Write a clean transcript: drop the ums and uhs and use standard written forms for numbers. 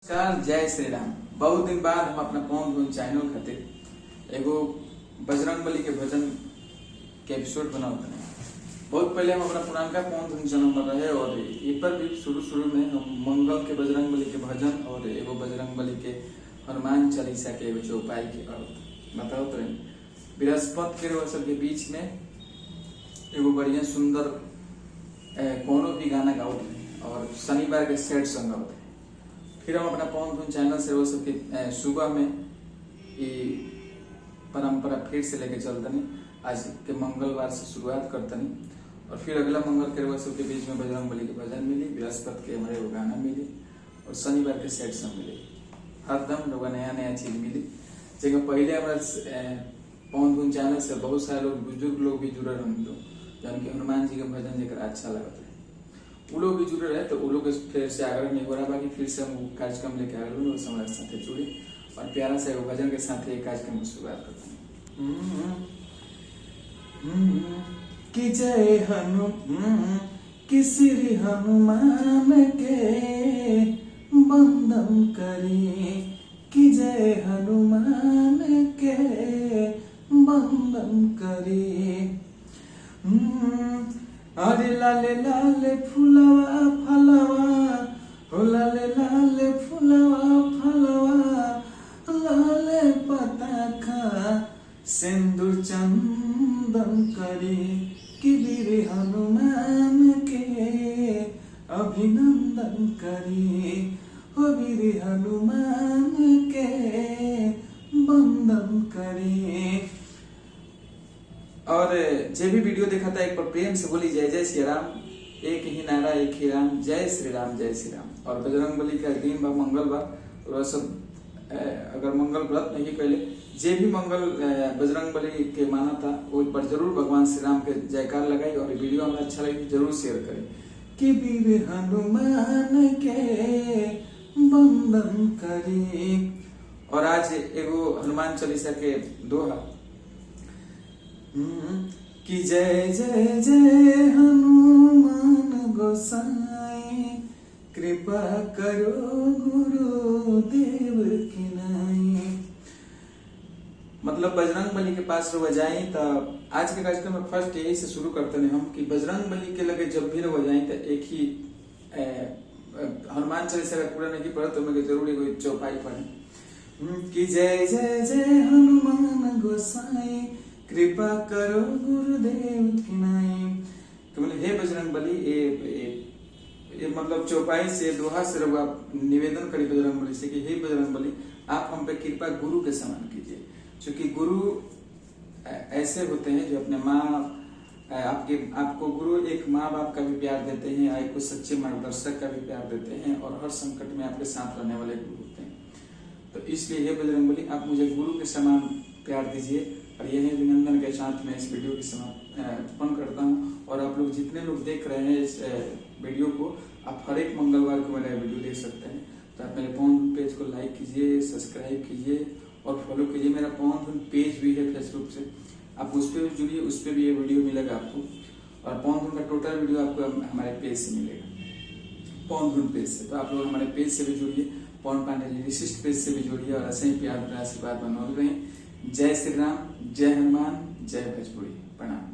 नमस्कार, जय श्री राम। बहुत दिन बाद हम अपना पवन धुन चैनल खातिर एगो बजरंगबली के भजन के एपिसोड बनाते हैं। बहुत पहले हम अपना पुरानका पवन धुन चैनल में रहे और ये पर भी शुरू में हम मंगल के बजरंगबली के भजन और एगो बजरंगबली के हनुमान चालीसा के एगो चौपाई के अर्थ बताओ रहे। बृहस्पति के सब के बीच में एगो बढ़िया सुंदर कोनो भी गाना गाओ और शनिवार के सेट संग गाओ। फिर हम अपना पवन धुन चैनल से वो सबके सुबह में ये परंपरा फिर से लेके चलतनी। आज के मंगलवार से शुरुआत करतनी और फिर अगला मंगल के वो सबके बीच में बजरंगबली के भजन मिली, बृहस्पति के हमारे वो गाना मिली और शनिवार के सेट सब मिली। हरदम लोग नया नया चीज मिली। जगह पहले हमारे पवन धुन चैनल से बहुत सारे लोग बुजुर्ग लोग भी जुड़े रहे जन के हनुमान जी के भजन जगह अच्छा लगता है वो लोग भी जुड़े रहे। तो वो लोग फिर से आग्रह नहीं हो रहा बाकी फिर से हम कार्यक्रम लेके आ गए हमारे साथ जुड़े और प्यारा से भजन के साथ ये कार्यक्रम की शुरुआत करते हैं। कि जय हनु कि श्री हनुमान के बंदन करी, कि जय हनुमान के बंदन करी। अरे लाले लाले फुलवा फलवा, हो लाले लाले फुलवा फलवा, लाले पता खा सिंदूर चंदन करी, कि वीर हनुमान के अभिनंदन करी, हो वीर हनुमान के वंदन करी। और जे भी वीडियो देखा था एक बार प्रेम से बोली जय जय श्री राम। एक ही नारा एक ही राम, जय श्री राम जय श्री राम। और बजरंगबली का दिन बा मंगलवार और सब अगर मंगल व्रत नहीं पहले जे भी मंगल बजरंगबली के माना था वो एक बार जरूर भगवान श्री राम के जयकार लगाई और वीडियो हमें अच्छा लगी जरूर शेयर करें। कि वीर हनुमान के वंदन करी। और आज एगो हनुमान चालीसा के दोहा कि जय जय जय हनुमान गोसाई, कृपा करो गुरुदेव की नाई। मतलब बजरंगबली के पास रह जाए तो आज के कार्यक्रम में फर्स्ट यही से शुरू करते हैं हम कि बजरंगबली के लगे जब भी रह जाए तो एक ही हनुमान चालीसा का पूरा नहीं पढ़ा तो मैं जरूर एक चौपाई पढ़े। कि जय जय जय हनुमान गोसाई, कृपा करो गुरुदेव की नाई। तो बोले हे बजरंगबली ये मतलब चौपाई से दोहा से आप निवेदन करी बजरंगबली से कि हे बजरंगबली आप हम पे कृपा गुरु के समान कीजिए। क्योंकि गुरु ऐसे होते हैं जो अपने माँ आपको गुरु एक माँ बाप का भी प्यार देते हैं, आपको सच्चे मार्गदर्शक का भी प्यार देते हैं और हर संकट में आपके साथ रहने वाले गुरु होते हैं। तो इसलिए हे बजरंगबली आप मुझे गुरु के समान प्यार दीजिए। और यही अभिनंदन के साथ मैं इस वीडियो की समापन करता हूँ। और आप लोग जितने लोग देख रहे हैं इस वीडियो को आप हर एक मंगलवार को मेरा वीडियो देख सकते हैं। तो आप मेरे पवन पेज को लाइक कीजिए, सब्सक्राइब कीजिए और फॉलो कीजिए। मेरा पवन धुन पेज भी है फेसबुक से, आप उस पर भी जुड़िए, उस पर भी ये वीडियो मिलेगा आपको। और पवन धुन का टोटल वीडियो आपको हमारे पेज से मिलेगा, पवन धुन पेज से। तो आप लोग हमारे पेज से भी जुड़िए, पवन पांडे विशिष्ट पेज से भी जुड़िए और ऐसे ही प्यार आशीर्वाद बनौल रहे। जय श्री राम, जय हनुमान, जय भोजपुरी। प्रणाम।